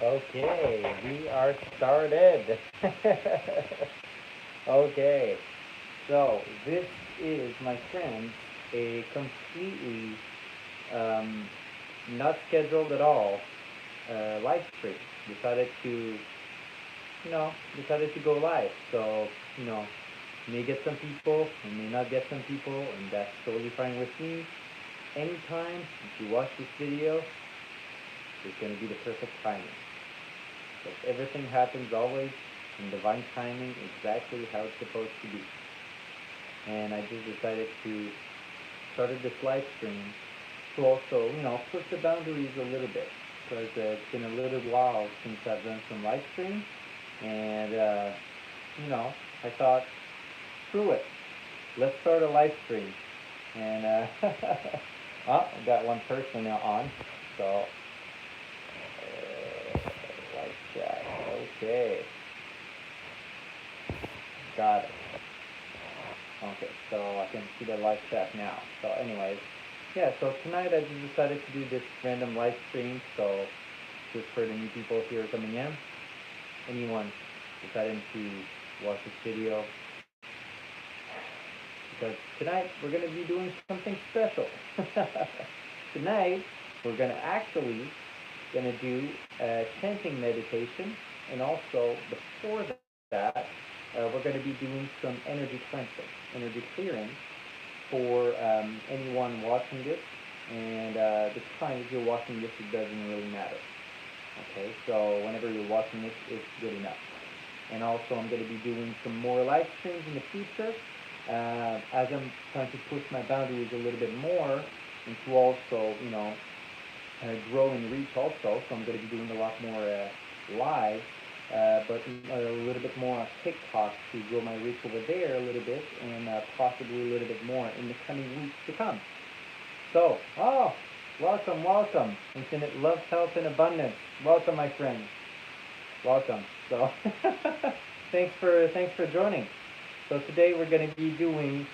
Okay, we are started. Okay, so this is, my friends, a completely um, not scheduled at all live stream. Decided to, decided to go live. So, may get some people, and may not get some people, and that's totally fine with me. Anytime, if you watch this video, it's going to be the perfect timing. Because everything happens always in divine timing, exactly how it's supposed to be. And I just decided to started this live stream to also, push the boundaries a little bit. Because it's been a little while since I've done some live streams. And, you know, I thought, screw it. Let's start a live stream. And, oh, I got one person now on. So, live chat. Okay. Got it. Okay, so I can see the live chat now. So anyways, yeah, so tonight I just decided to do this random live stream, so just for the new people here coming in, anyone deciding to watch this video, because tonight we're going to be doing something special. Tonight we're going to actually do a chanting meditation, and also before that we're going to be doing some energy cleansing, energy clearing for anyone watching this. And the time if you're watching this, it doesn't really matter. Okay, so whenever you're watching this, it's good enough. And also, I'm going to be doing some more live streams in the future, as I'm trying to push my boundaries a little bit more, and to also, grow and reach also. So I'm going to be doing a lot more live, but a little bit more on TikTok to grow my reach over there a little bit, and possibly a little bit more in the coming weeks to come. So, welcome, welcome. Infinite love, health, and abundance. Welcome, my friends. Welcome. So, thanks for joining. So today we're going to be doing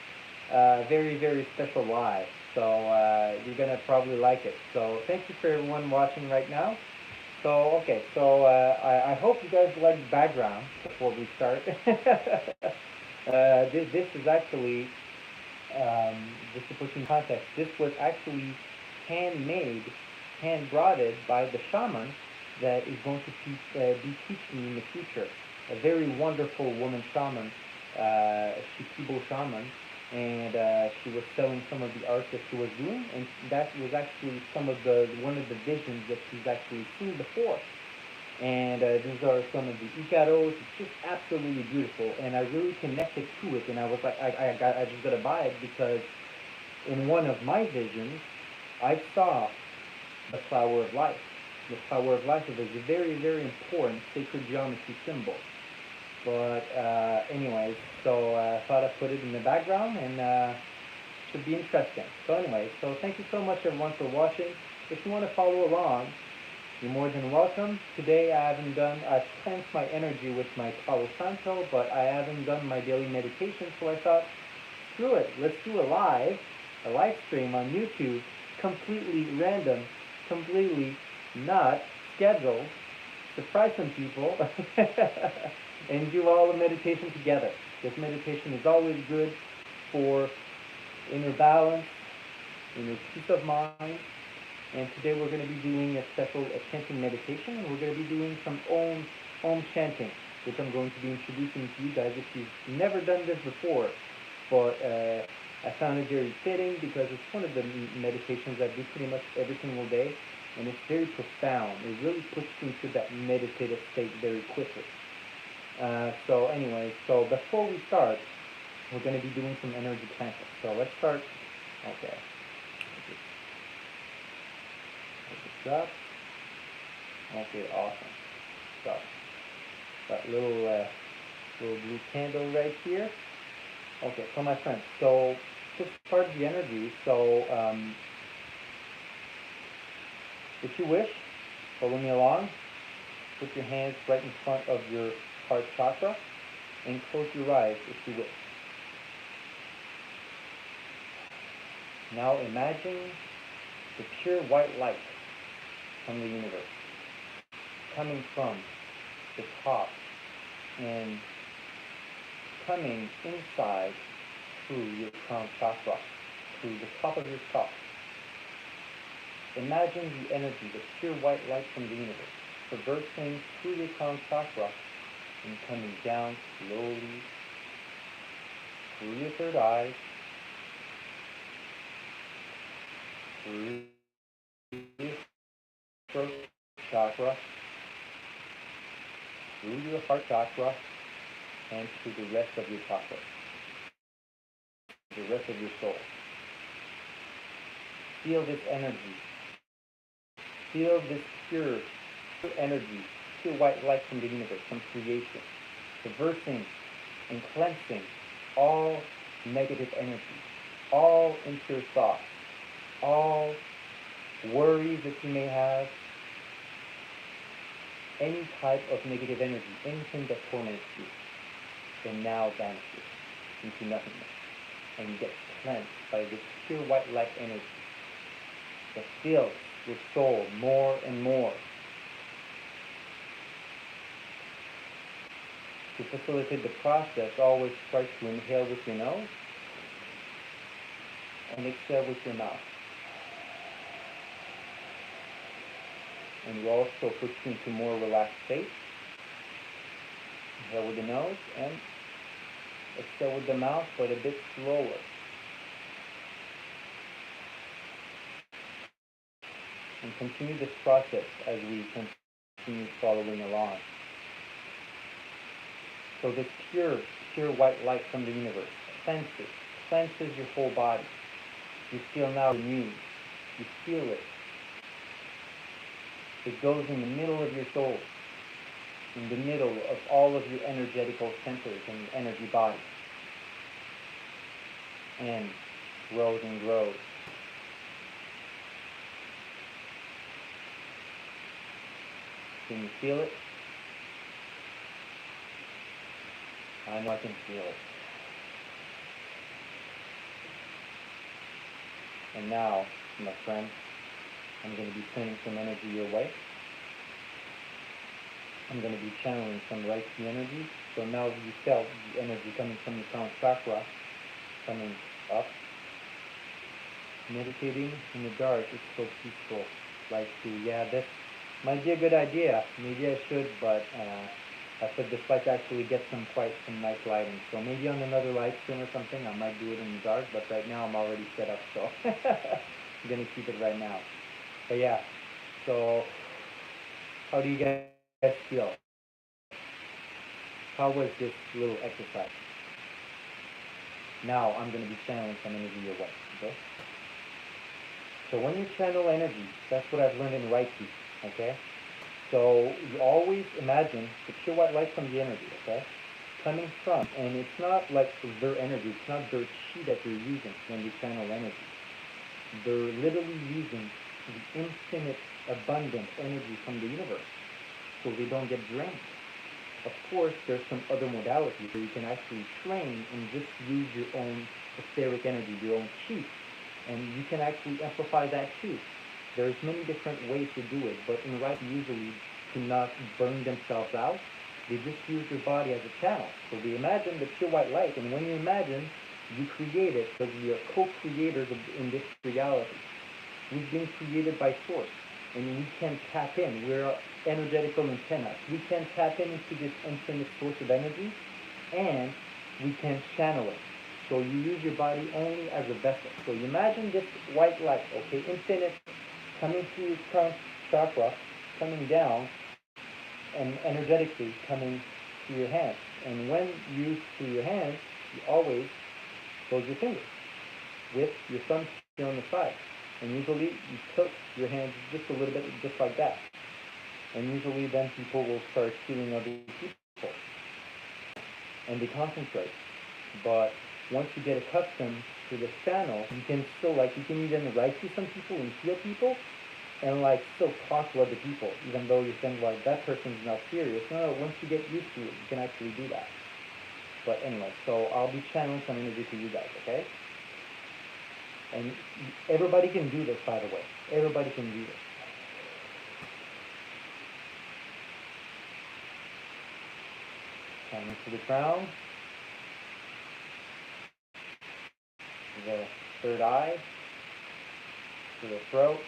a very, very special live. So you're going to probably like it. So thank you for everyone watching right now. So, okay, so I hope you guys like the background before we start. This is actually, just to put in context, this was actually handmade, hand brought by the shaman that is going to be teaching me in the future. A very wonderful woman shaman, Shikibo shaman, and she was selling some of the art that she was doing, and that was actually one of the visions that she's actually seen before. And these are some of the icaros. It's just absolutely beautiful, and I really connected to it. And I was like, I just gotta buy it, because in one of my visions, I saw the flower of life. The flower of life is a very, very important sacred geometry symbol. But anyways, so I thought I'd put it in the background, and should be interesting. So anyways, so thank you so much everyone for watching. If you want to follow along, you're more than welcome. Today I've cleansed my energy with my Palo Santo, but I haven't done my daily meditation, so I thought, screw it, let's do a live stream on YouTube, completely random, completely not scheduled, surprise some people, and do all the meditation together. This meditation is always good for inner balance, inner peace of mind. And today we're going to be doing a chanting meditation, and we're going to be doing some Om chanting, which I'm going to be introducing to you guys if you've never done this before. But I found it very fitting, because it's one of the meditations I do pretty much every single day, and it's very profound. It really puts you into that meditative state very quickly. So anyway, so before we start, we're going to be doing some energy cleansing. So let's start. Okay. Up. Okay, awesome. So, that little blue candle right here. Okay, so my friends, so to start the energy, so if you wish, follow me along. Put your hands right in front of your heart chakra, and close your eyes if you wish. Now imagine the pure white light from the universe. coming from the top and coming inside through your crown chakra, through the top of your skull. Imagine the energy, the pure white light from the universe, traversing through your crown chakra and coming down slowly through your third eye, through your throat chakra, through your heart chakra, and to the rest of your chakra, the rest of your soul. Feel this energy. Feel this pure energy, pure white light from the universe, from creation, traversing and cleansing all negative energy, all impure thoughts, all worries that you may have, any type of negative energy, anything that torments you, then now vanishes into nothingness and gets cleansed by this pure white light energy that fills your soul more and more. To facilitate the process, always try to inhale with your nose and exhale with your mouth. And it also puts you into more relaxed state. Inhale with the nose and exhale with the mouth, but a bit slower. And continue this process as we continue following along. So this pure white light from the universe cleanses your whole body. You feel now renewed. You feel it. It goes in the middle of your soul, in the middle of all of your energetical centers and your energy body. And grows and grows. Can you feel it? I know I can feel it. And now, my friend, I'm going to be sending some energy your way. I'm going to be channeling some Reiki energy. So now you felt the energy coming from the crown chakra, coming up. Meditating in the dark is so peaceful. Like, yeah, this might be a good idea. Maybe I should, but I put this light to actually get some nice lighting. So maybe on another live stream or something, I might do it in the dark. But right now, I'm already set up, so I'm going to keep it right now. But yeah, so how do you guys feel? How was this little exercise? Now I'm going to be channeling some energy your way, okay? So when you channel energy, that's what I've learned in Reiki, okay? So you always imagine the pure white light from the energy, okay? Coming from, and it's not like their energy, it's not their chi that you're using when you channel energy. They're literally using the infinite, abundant energy from the universe, so they don't get drained. Of course, there's some other modalities where you can actually train and just use your own etheric energy, your own chi, and you can actually amplify that too. There's many different ways to do it, but in Reiki usually to not burn themselves out, they just use your body as a channel. So they imagine the pure white light, and when you imagine, you create it because we are co-creators in this reality. We've been created by Source, and we can tap in. We're energetical antennas. We can tap into this infinite source of energy, and we can channel it. So you use your body only as a vessel. So you imagine this white light, okay, infinite, coming through your crown chakra, coming down, and energetically coming through your hands. And when you use through your hands, you always close your fingers with your thumb here on the side. And usually you tilt your hands just a little bit, just like that. And usually then people will start healing other people. And they concentrate. But once you get accustomed to this channel, you can still, you can even Reiki some people and heal people, and still talk to other people, even though you think, that person's not serious. No, once you get used to it, you can actually do that. But anyway, so I'll be channeling some energy to you guys, okay? And everybody can do this, by the way. Everybody can do this. Coming to the crown, to the third eye, to the throat,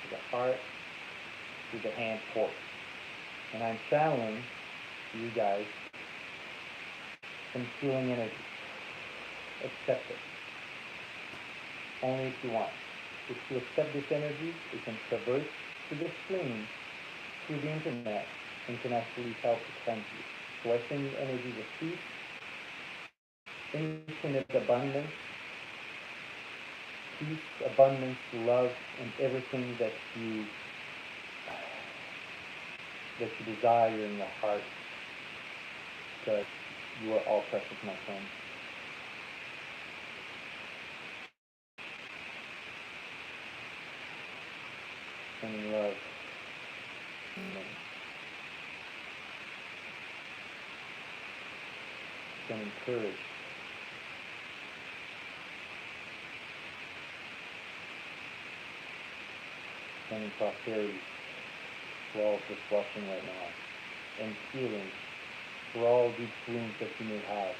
to the heart, to the hand port. And I'm channeling you guys some healing energy. Accept it. Only if you want. If you accept this energy, it can traverse to the screen, through the internet, and can actually help to cleanse you. So I send you energies of peace, infinite abundance, peace, abundance, love, and everything that you desire in your heart, because you are all precious, my friend. Sending love. Sending courage. Sending prosperity for all this watching right now, and healing for all deep wounds that you may have,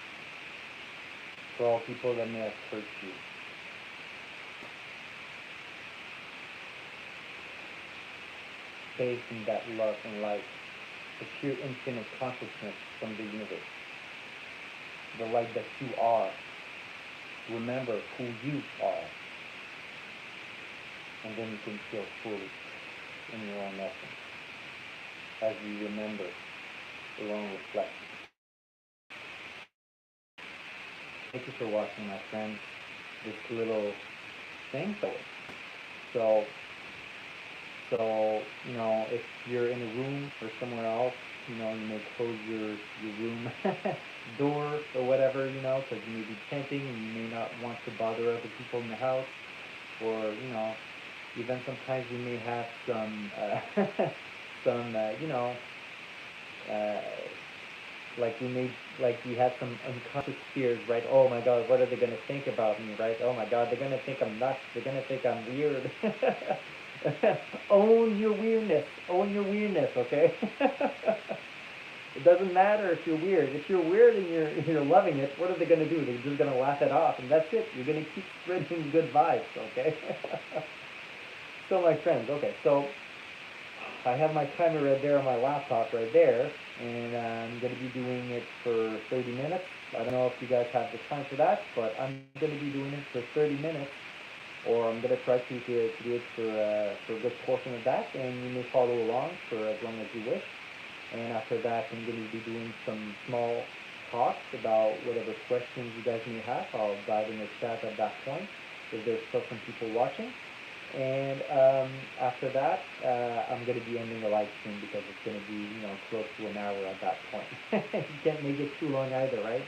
for all people that may have hurt you. Based in that love and light, the pure infinite consciousness from the universe, the light that you are. Remember who you are, and then you can feel fully in your own essence as you remember your own reflection. Thank you for watching, my friends, this little thing. So, you know, if you're in a room or somewhere else, you know, you may close your room door or whatever, you know, because you may be chanting and you may not want to bother other people in the house. Or, you know, even sometimes you may have some, you know, like you have some unconscious fears, right? Oh my God, what are they going to think about me, right? Oh my God, they're going to think I'm nuts. They're going to think I'm weird. Own your weirdness, okay? It doesn't matter if you're weird. If you're weird and you're loving it, what are they going to do? They're just going to laugh it off, and that's it. You're going to keep spreading good vibes, okay? So my friends, okay, so I have my timer right there on my laptop right there, and I'm going to be doing it for 30 minutes. I don't know if you guys have the time for that, but I'm going to be doing it for 30 minutes, or I'm going to try to do it for a good portion of that, and you may follow along for as long as you wish. And after that, I'm going to be doing some small talks about whatever questions you guys may have. I'll dive in the chat at that point, if there's still some people watching. And after that, I'm going to be ending the live stream because it's going to be, you know, close to an hour at that point. You can't make it too long either, right?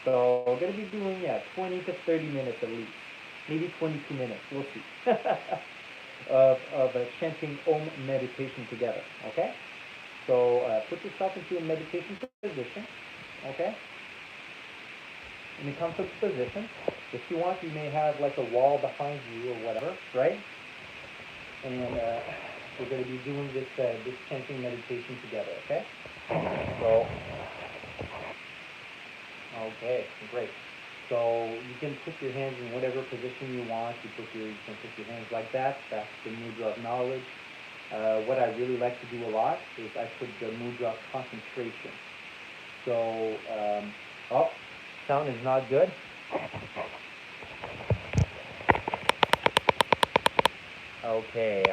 So I'm going to be doing, 20 to 30 minutes at least. Maybe 22 minutes, we'll see. of chanting Om meditation together, okay? So put yourself into a meditation position, okay? In a comfortable position. If you want, you may have like a wall behind you or whatever, right? And we're going to be doing this chanting meditation together, okay? So, okay, great. So you can put your hands in whatever position you want. You can put your hands like that. That's the mudra of knowledge. What I really like to do a lot is I put the mudra of concentration. So, sound is not good. Okay,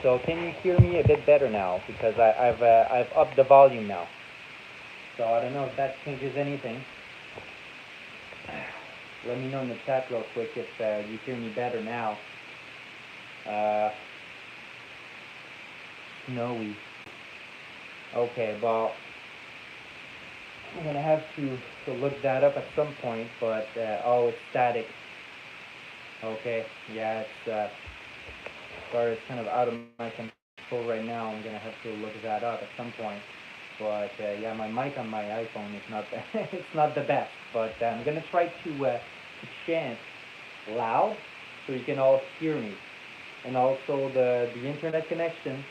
so can you hear me a bit better now? Because I've upped the volume now. So I don't know if that changes anything. Let me know in the chat real quick if you hear me better now. Snowy. Okay, well, I'm gonna have to look that up at some point, but it's static. Okay, yeah, it's sorry, it's kind of out of my control right now. I'm gonna have to look that up at some point. But yeah, my mic on my iPhone is not it's not the best. But I'm gonna try to chant loud so you can all hear me, and also the internet connection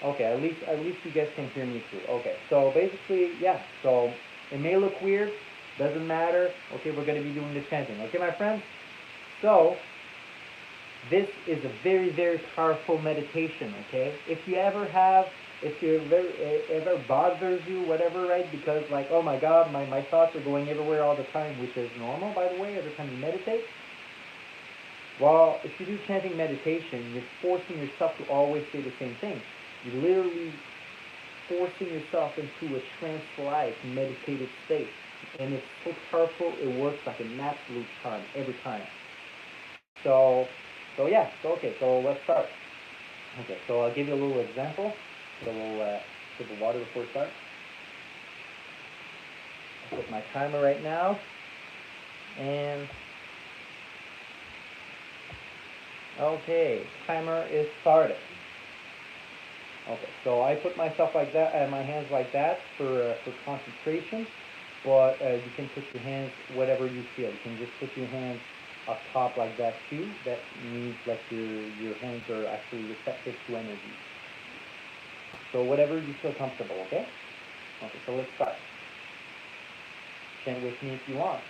Okay, at least you guys can hear me too. Okay, so basically, yeah. So it may look weird, doesn't matter. Okay, we're gonna be doing the chanting. Okay, my friends. So this is a very, very powerful meditation. Okay, if you ever have, if you ever bothers you, whatever, right? Because like, oh my God, my thoughts are going everywhere all the time, which is normal, by the way. Every time you meditate. Well, if you do chanting meditation, you're forcing yourself to always say the same thing. You're literally forcing yourself into a trance-like meditative state. And it's so powerful, it works like an absolute charm every time. So, yeah, okay, so let's start. Okay, so I'll give you a little example. Get a little sip of water before we start. I'll put my timer right now. And, okay, timer is started. Okay, so I put myself like that, my hands like that for concentration, but you can put your hands whatever you feel. You can just put your hands up top like that too. That means like your hands are actually receptive to energy. So whatever you feel comfortable, okay? Okay, so let's start. Chant with me if you want.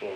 Here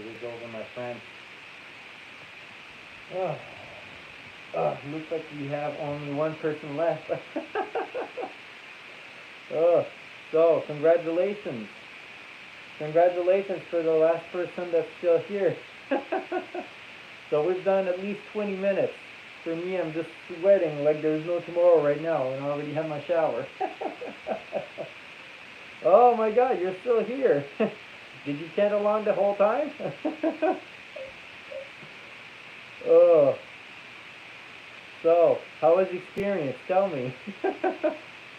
we go, my friend. Looks like we have only one person left. So congratulations. Congratulations for the last person that's still here. So we've done at least 20 minutes. For me, I'm just sweating like there's no tomorrow right now, and I already have my shower. Oh my God, you're still here. Did you chant along the whole time? Oh. So, how was the experience? Tell me.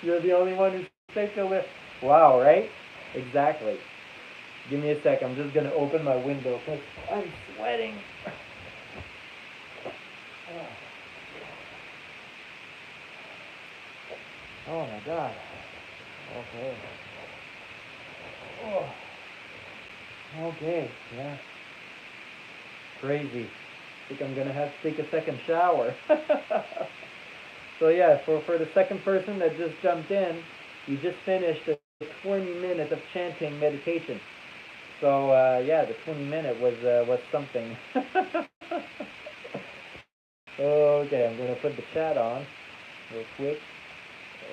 You're the only one who's stayed till there. Wow, right? Exactly. Give me a sec. I'm just going to open my window because I'm sweating. Oh my God. Okay. Oh. Okay, yeah. Crazy. I think I'm gonna have to take a second shower. So yeah, for the second person that just jumped in, we just finished a 20 minutes of chanting meditation. So yeah, the 20-minute was something. Okay, I'm gonna put the chat on real quick.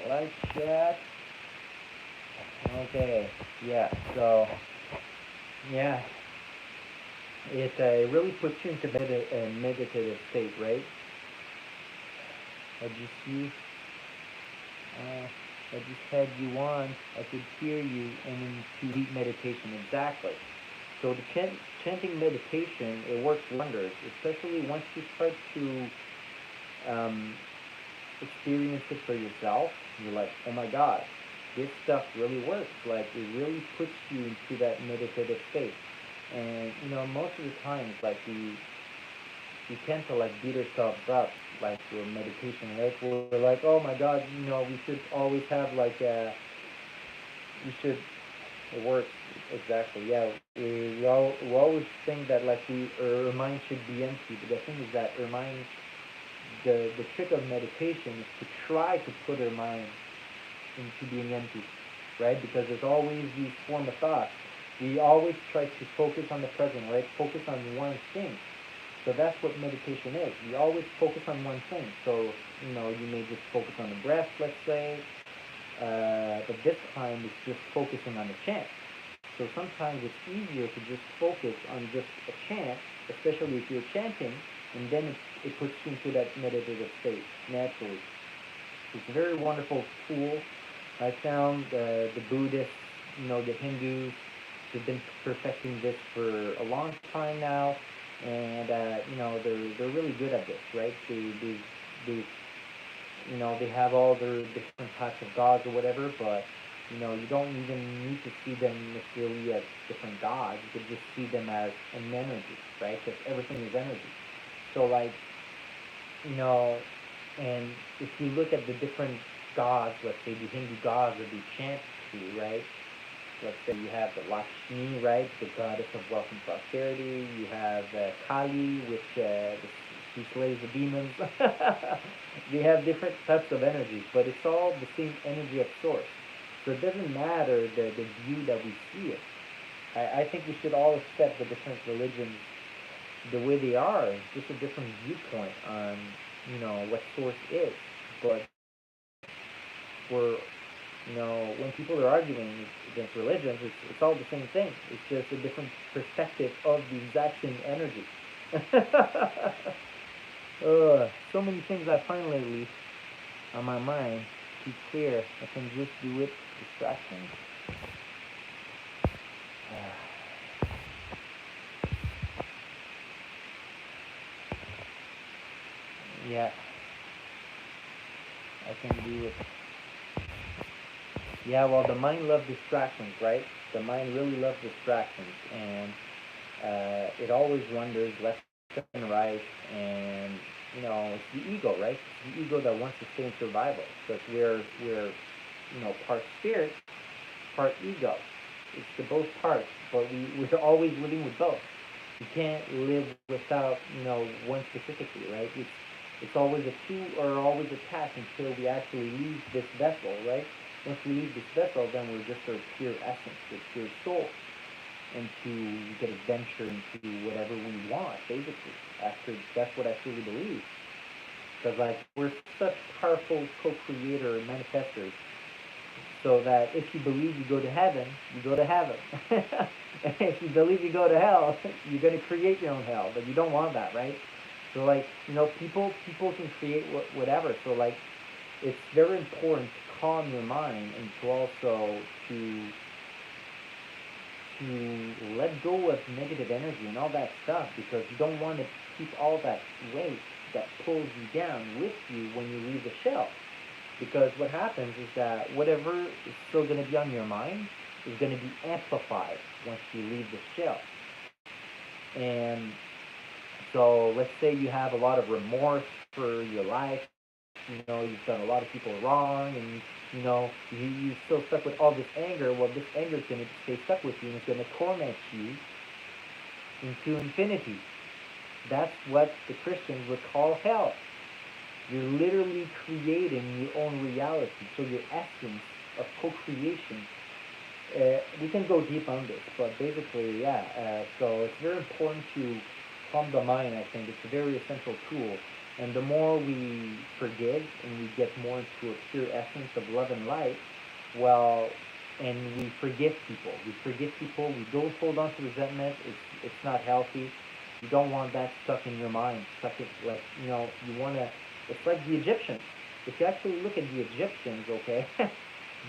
Live chat. Okay, yeah. So yeah, it really puts you into a meditative state, right? I just see. I just had you on. I could hear you and into deep meditation. Exactly. So the chanting meditation, it works wonders, especially once you start to um, experience it for yourself. You're like, oh my God, this stuff really works. Like it really puts you into that meditative state. And most of the times, like we tend to like beat ourselves up like for meditation, right? We're like, oh my God, we should always have like we should it works exactly. Yeah, we always think that like our mind should be empty, but the thing is that our mind, the trick of meditation is to try to put our mind into being empty, right? Because there's always these form of thoughts. We always try to focus on the present, right? Focus on one thing. So that's what meditation is. We always focus on one thing. So, you may just focus on the breath, let's say, but this time it's just focusing on the chant. So sometimes it's easier to just focus on just a chant, especially if you're chanting, and then it puts you into that meditative state naturally. It's a very wonderful tool. I found the Buddhists, the Hindus, They've been perfecting this for a long time now, and they're really good at this, right? They they have all their different types of gods or whatever, but you don't even need to see them necessarily as different gods. You could just see them as an energy, right? Because everything is energy. So like, you know, and if you look at the different gods, let's say the Hindu gods that they chant to, right? Let's say you have the Lakshmi, right, the goddess of wealth and prosperity. You have Kali, which she slays the demons. They have different types of energies, but it's all the same energy of source. So it doesn't matter the view that we see it. I think we should all accept the different religions the way they are. It's just a different viewpoint on what source is. But for when people are arguing against religions, it's all the same thing. It's just a different perspective of the exact same energy. So many things I find lately on my mind keep clear. I can just do it. Distractions. Yeah, I can do it. Yeah, well, the mind loves distractions, right? The mind really loves distractions, and it always wanders left and right, and it's the ego, right? It's the ego that wants to stay in survival, because we're part spirit, part ego. It's the both parts, but we're always living with both. You can't live without one specifically, right? It's always a two or always attached until we actually leave this vessel, right? Once we leave this vessel, then we're just our pure essence, our pure soul, and we could adventure into whatever we want, basically. That's what I truly believe. Because like we're such powerful co-creator manifestors, so that if you believe you go to heaven, you go to heaven. And if you believe you go to hell, you're gonna create your own hell, but you don't want that, right? So like people can create whatever. So like it's very important to calm your mind and to also to let go of negative energy and all that stuff, because you don't want to keep all that weight that pulls you down with you when you leave the shell. Because what happens is that whatever is still going to be on your mind is going to be amplified once you leave the shell. And so let's say you have a lot of remorse for your life, you've done a lot of people wrong, and you're still stuck with all this anger. Well, this anger is going to stay stuck with you, and it's going to torment you into infinity. That's what the Christians would call hell. You're literally creating your own reality. So your essence of co-creation. We can go deep on this, but basically, yeah. So it's very important to calm the mind. I think it's a very essential tool. And the more we forgive and we get more into a pure essence of love and light, well, and we forgive people. We don't hold on to resentment. It's not healthy. You don't want that stuck in your mind. Stuck in, like you want to. It's like the Egyptians. If you actually look at the Egyptians, okay,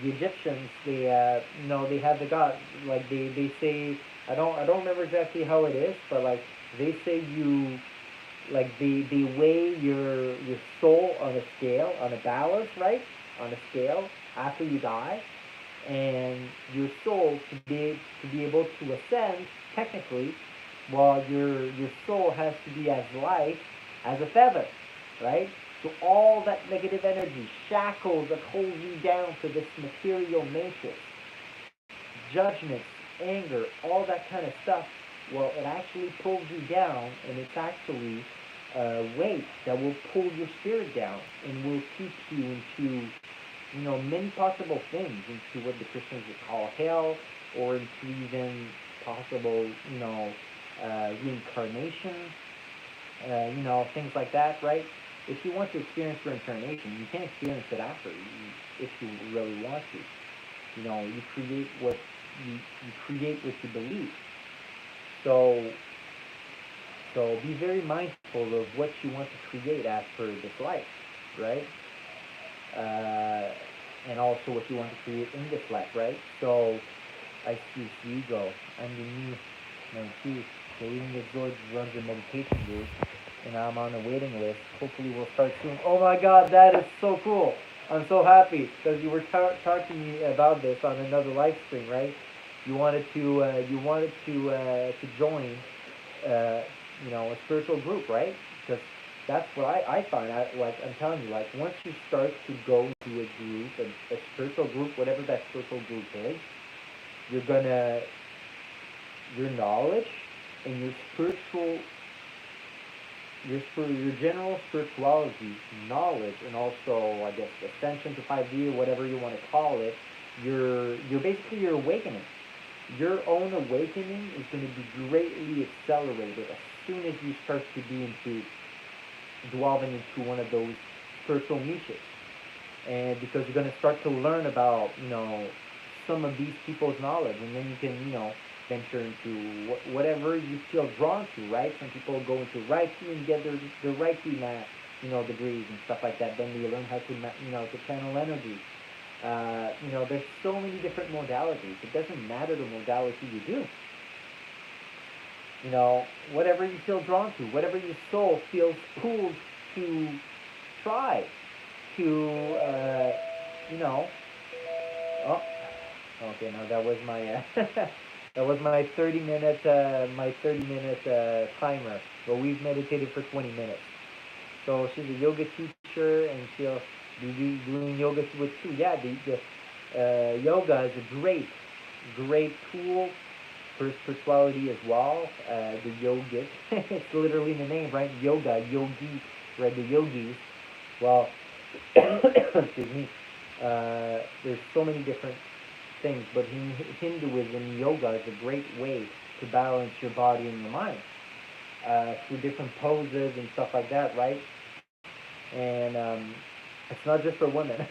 the Egyptians they have the god, like they say, I don't remember exactly how it is, but like they say you, like they weigh your soul on a scale, on a balance, right, on a scale after you die, and your soul to be able to ascend technically, well, your soul has to be as light as a feather, right? So all that negative energy, shackles that hold you down to this material matrix, judgments, anger, all that kind of stuff, well, it actually pulls you down, and it's actually a weight that will pull your spirit down and will keep you into, many possible things, into what the Christians would call hell, or into even possible, reincarnation, things like that, right? If you want to experience reincarnation, you can experience it after, if you really want to. You create you create what you believe. So be very mindful of what you want to create after this life, right? And also what you want to create in this life, right? So I see Ego. I'm the new Monkey. The Leading Exhort runs a meditation group, and I'm on a waiting list. Hopefully, we'll start soon. Oh my God, that is so cool! I'm so happy because you were talking to me about this on another live stream, right? You wanted to join, uh, a spiritual group, right? Because that's what I find. Like I'm telling you, like once you start to go into a group, a spiritual group, whatever that spiritual group is, you're gonna your knowledge and your general spirituality knowledge, and also I guess ascension to 5D or whatever you want to call it, you're basically your awakening. Your own awakening is going to be greatly accelerated as soon as you start to be into delving into one of those spiritual niches, and because you're going to start to learn about some of these people's knowledge, and then you can venture into whatever you feel drawn to, right? Some people go into Reiki and get their Reiki degrees and stuff like that. Then they learn how to to channel energy. There's so many different modalities. It doesn't matter the modality you do. Whatever you feel drawn to, whatever your soul feels pulled to try, to you know. Oh, okay. Now that was my that was my 30-minute timer. But we've meditated for 20 minutes. So she's a yoga teacher, and she'll be doing yoga with too. Yeah, the yoga is a great tool for spirituality as well. The yogic, it's literally in the name, right? Yoga, yogi, right? The yogis. Well, excuse me. There's so many different things, but in Hinduism, yoga is a great way to balance your body and your mind through different poses and stuff like that, right? And it's not just for women.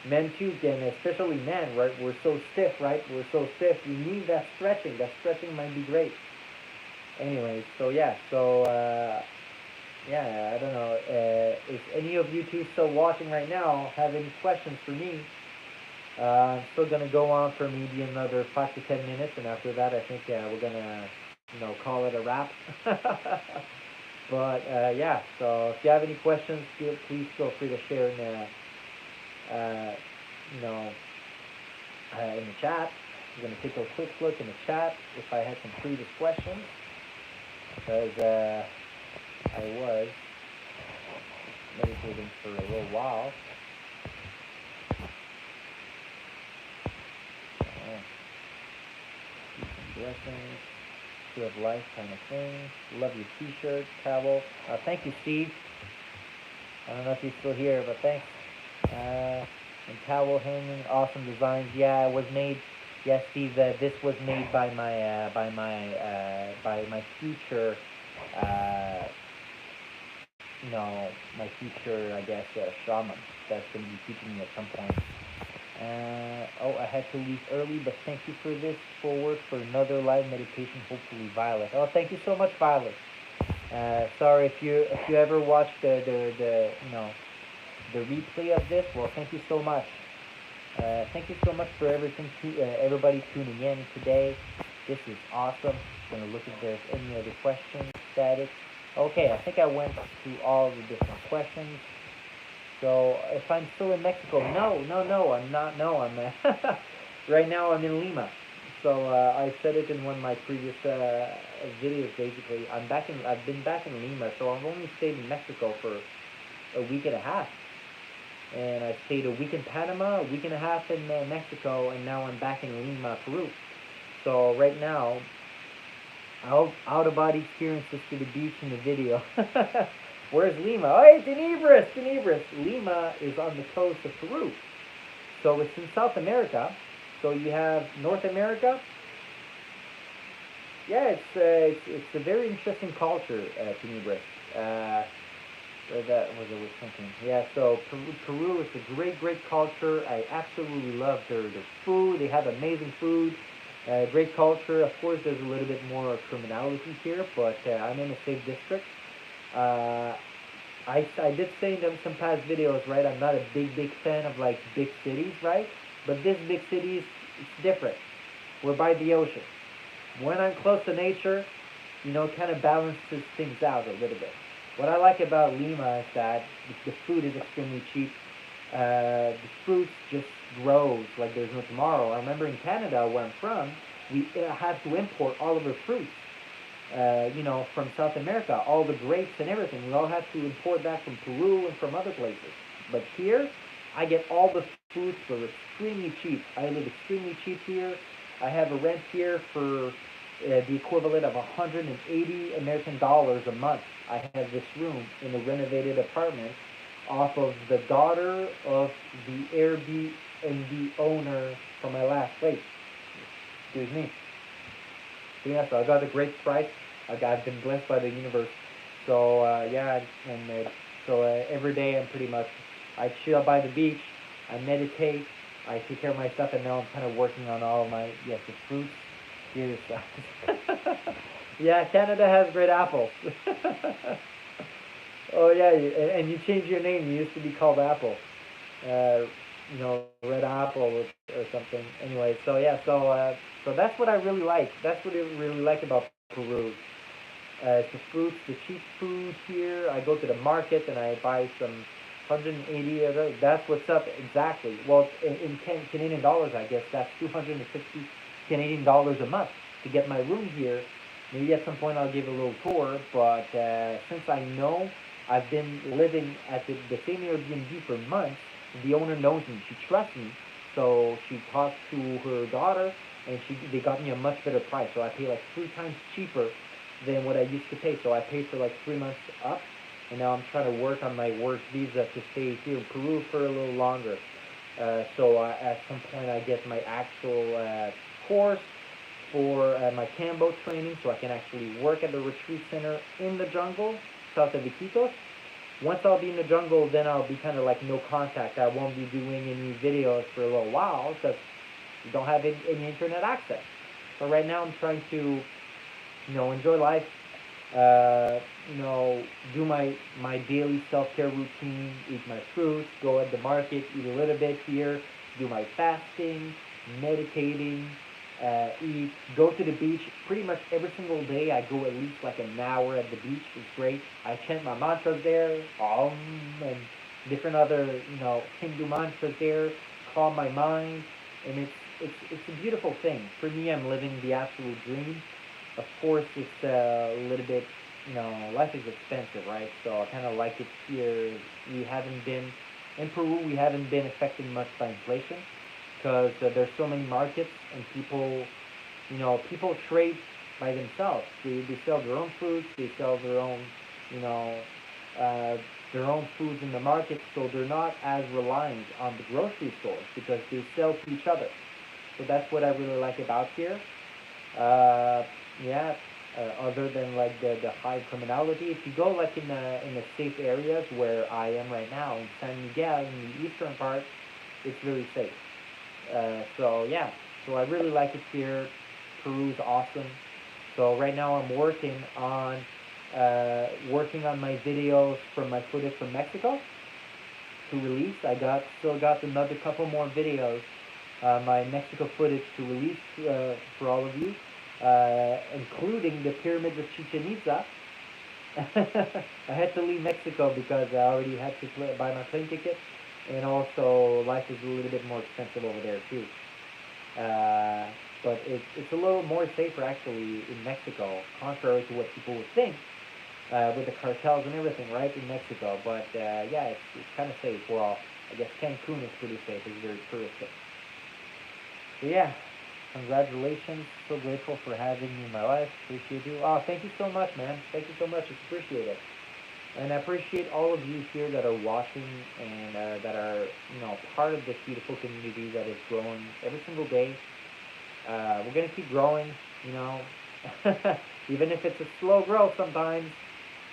Men too can, especially men, right? We're so stiff, right? We're so stiff. We need that stretching. That stretching might be great. Anyways, so yeah, yeah, I don't know. If any of you two still watching right now have any questions for me, I'm still gonna go on for maybe another 5 to 10 minutes, and after that, I think we're gonna, call it a wrap. But yeah, so if you have any questions, please feel free to share uh, you know, in the chat. I'm gonna take a quick look in the chat if I had some previous questions, because I was meditating for a little while. Peace and blessings. To have life kind of thing. Love your t-shirt, towel. Thank you, Steve. I don't know if he's still here, but thanks. And towel hanging, awesome designs. Yeah, it was made. Yes, Steve. This was made by my future. My future, I guess, shaman that's going to be teaching me at some point. I had to leave early, but thank you for this forward for another live meditation. Hopefully, Violet. Oh, thank you so much, Violet. Sorry if you ever watched the replay of this. Well, thank you so much. Thank you so much for everything. Everybody tuning in today. This is awesome. I'm gonna look if there's any other questions. Static. Okay, I think I went through all the different questions. So if I'm still in Mexico, no, I'm not. No, I'm right now. I'm in Lima. So I said it in one of my previous videos. Basically, I've been back in Lima. So I've only stayed in Mexico for a week and a half, and I stayed a week in Panama, a week and a half in Mexico, and now I'm back in Lima, Peru. So right now, out of body experiences to the beach in the video. Where's Lima? Oh, hey, Tenebris. Lima is on the coast of Peru. So it's in South America. So you have North America. Yeah, it's a very interesting culture, Tenebris. That was I was thinking. Yeah, so Peru is a great culture. I absolutely love their food. They have amazing food. Great culture. Of course, there's a little bit more criminality here, but I'm in a safe district. I did say in some past videos, right? I'm not a big fan of like big cities, right? But this big cities it's different. We're by the ocean. When I'm close to nature, it kind of balances things out a little bit. What I like about Lima is that the food is extremely cheap. The fruits just grows like there's no tomorrow. I remember in Canada, where I'm from, we have to import all of our fruits, from South America, all the grapes and everything. We all have to import that from Peru and from other places. But here, I get all the fruits for extremely cheap. I live extremely cheap here. I have a rent here for the equivalent of 180 American dollars a month. I have this room in a renovated apartment off of the daughter of the Airbnb owner from my last place. Excuse me. So yeah, so I got a great price. I've been blessed by the universe. So every day I'm pretty much, I chill by the beach, I meditate, I take care of my stuff, and now I'm kind of working on all of my, the fruits. Here's yeah, Canada has great apples. Oh yeah, and you changed your name. You used to be called Apple, Red Apple or something. Anyway, so yeah, so that's what I really like. That's what I really like about Peru. It's the fruits, the cheap food here. I go to the market and I buy some 180 of those. That's what's up exactly. Well, in Canadian dollars, I guess that's 250 Canadian dollars a month to get my room here. Maybe at some point I'll give a little tour, but since I know I've been living at the same Airbnb for months, the owner knows me. She trusts me, so she talked to her daughter, and they got me a much better price. So I pay like 3 times cheaper than what I used to pay. So I paid for like 3 months up, and now I'm trying to work on my work visa to stay here in Peru for a little longer. So at some point I get my actual course for my Cambo training, so I can actually work at the retreat center in the jungle south of Iquitos. Once I'll be in the jungle, then I'll be kind of like no contact. I won't be doing any videos for a little while because we don't have any internet access. So right now I'm trying to, enjoy life, do my daily self-care routine, eat my fruits, go at the market, eat a little bit here, do my fasting, meditating, go to the beach pretty much every single day. I go at least like an hour at the beach. It's great. I chant my mantras there, and different other, Hindu mantras there, calm my mind, and it's a beautiful thing. For me, I'm living the absolute dream. Of course, it's a little bit, life is expensive, right? So I kind of like it here. In Peru, we haven't been affected much by inflation because there's so many markets and people trade by themselves. They sell their own foods, they sell you know, their own foods in the market, so they're not as reliant on the grocery stores because they sell to each other. So that's what I really like about here. Uh, yeah. Other than like the high criminality, if you go like in the safe areas where I am right now in San Miguel in the eastern part, it's really safe. So yeah, so I really like it here. Peru's awesome. So right now I'm working on my videos from my footage from Mexico to release. Still got another couple more videos, my Mexico footage to release for all of you, including the pyramids of Chichen Itza. I had to leave Mexico because I already had to buy my plane ticket, and also life is a little bit more expensive over there too. But it's a little more safer actually in Mexico, contrary to what people would think, with the cartels and everything, right, in Mexico. But yeah, it's kind of safe. Well, I guess Cancun is pretty safe. It's very touristic. So yeah, congratulations. So grateful for having me in my life. Appreciate you. Oh, thank you so much, man. Thank you so much. It's appreciated. And I appreciate all of you here that are watching and that are, part of this beautiful community that is growing every single day. We're going to keep growing, even if it's a slow growth sometimes.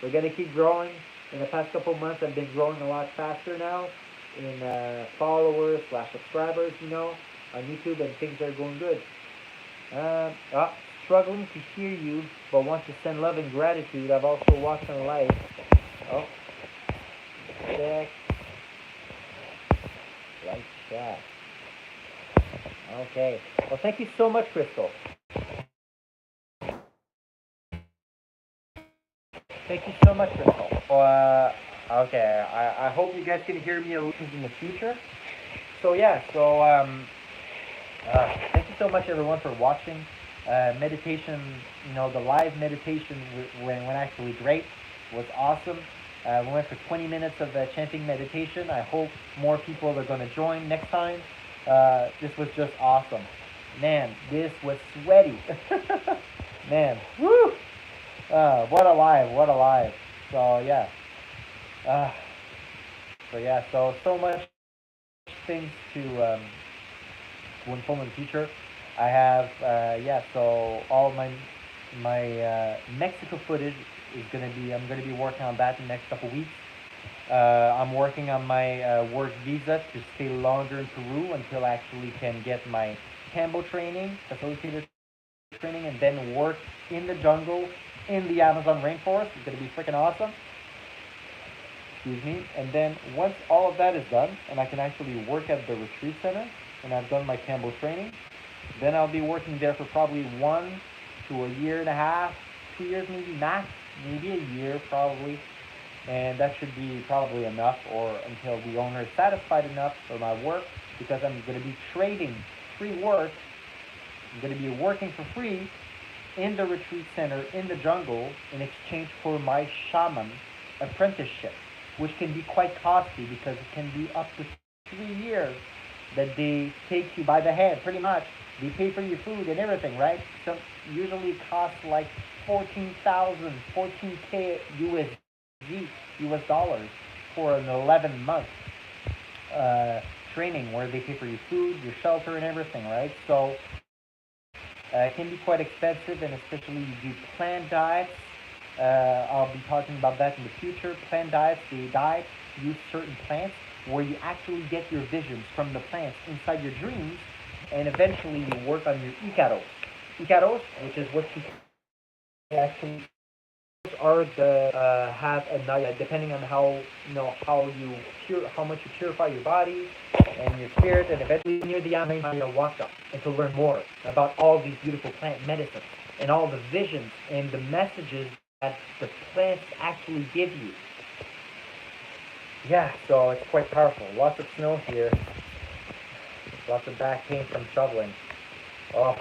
We're going to keep growing. In the past couple months, I've been growing a lot faster now in followers / subscribers, on YouTube, and things are going good. Struggling to hear you, but want to send love and gratitude. I've also watched on live. Oh, check. Live chat. Okay. Well, thank you so much, Crystal. Thank you so much, Crystal. Okay, I hope you guys can hear me a little in the future. So yeah, thank you so much, everyone, for watching. Meditation, the live meditation went actually great. Was awesome. We went for 20 minutes of chanting meditation. I hope more people are going to join next time. This was just awesome. Man, this was sweaty. Man, woo! What a live, what a live. So yeah. Uh, so much things to inform in the future. I have so all my Mexico footage is I'm gonna be working on that in the next couple weeks. I'm working on my work visa to stay longer in Peru until I actually can get my Cambo training, facilitator training, and then work in the jungle in the Amazon rainforest. It's gonna be freaking awesome. Excuse me. And then once all of that is done, and I can actually work at the retreat center, and I've done my Cambo training, then I'll be working there for probably 1 to a year and a half, 2 years maybe max, maybe a year probably, and that should be probably enough, or until the owner is satisfied enough for my work, because I'm going to be trading free work. I'm going to be working for free in the retreat center in the jungle in exchange for my shaman apprenticeship, which can be quite costly because it can be up to 3 years that they take you by the hand, pretty much. They pay for your food and everything, right? So usually it costs like 14K US dollars for an 11-month training where they pay for your food, your shelter, and everything, right? So it can be quite expensive, and especially you do plant diets. I'll be talking about that in the future. Plant diets, use certain plants where you actually get your visions from the plants inside your dreams, and eventually you work on your icaros. Icaros, which is what you actually are the have a night depending on how how much you purify your body and your spirit, and eventually near the ayahuasca, and to learn more about all these beautiful plant medicines and all the visions and the messages that the plants actually give you. Yeah, so it's quite powerful. Lots of snow here. Lots of back pain from shoveling. Oh,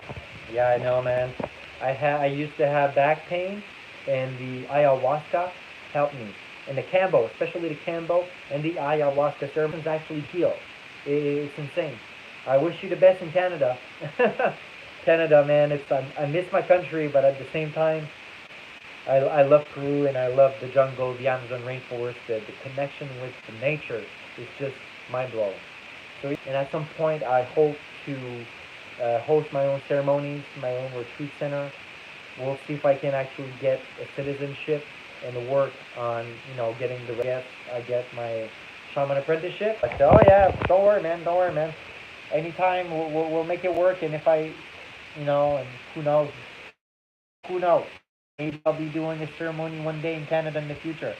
yeah, I know, man. I used to have back pain, and the ayahuasca helped me. And the Cambo, especially the Cambo and the ayahuasca ceremonies actually heal. It's insane. I wish you the best in Canada. Canada, man, I miss my country, but at the same time, I love Peru, and I love the jungle, the Amazon rainforest. The connection with the nature is just mind blowing. So, and at some point, I hope to host my own ceremonies, my own retreat center. We'll see if I can actually get a citizenship and work on, getting the rest. I get my shaman apprenticeship. But oh yeah, don't worry, man. Anytime we'll make it work. And if I, and who knows? Maybe I'll be doing a ceremony one day in Canada in the future,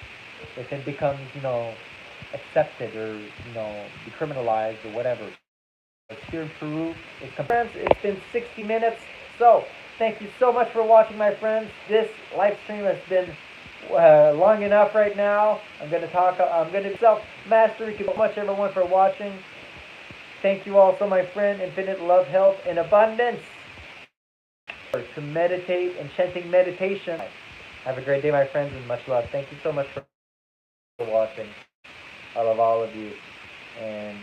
if it becomes, accepted, or decriminalized or whatever. But here in Peru, friends, it's been 60 minutes. So thank you so much for watching, my friends. This live stream has been long enough right now. I'm going to self-mastery. Thank you so much, everyone, for watching. Thank you also, my friend. Infinite love, health, and abundance. To meditate and chanting meditation. Have a great day, my friends, and much love. Thank you so much for watching. I love all of you. And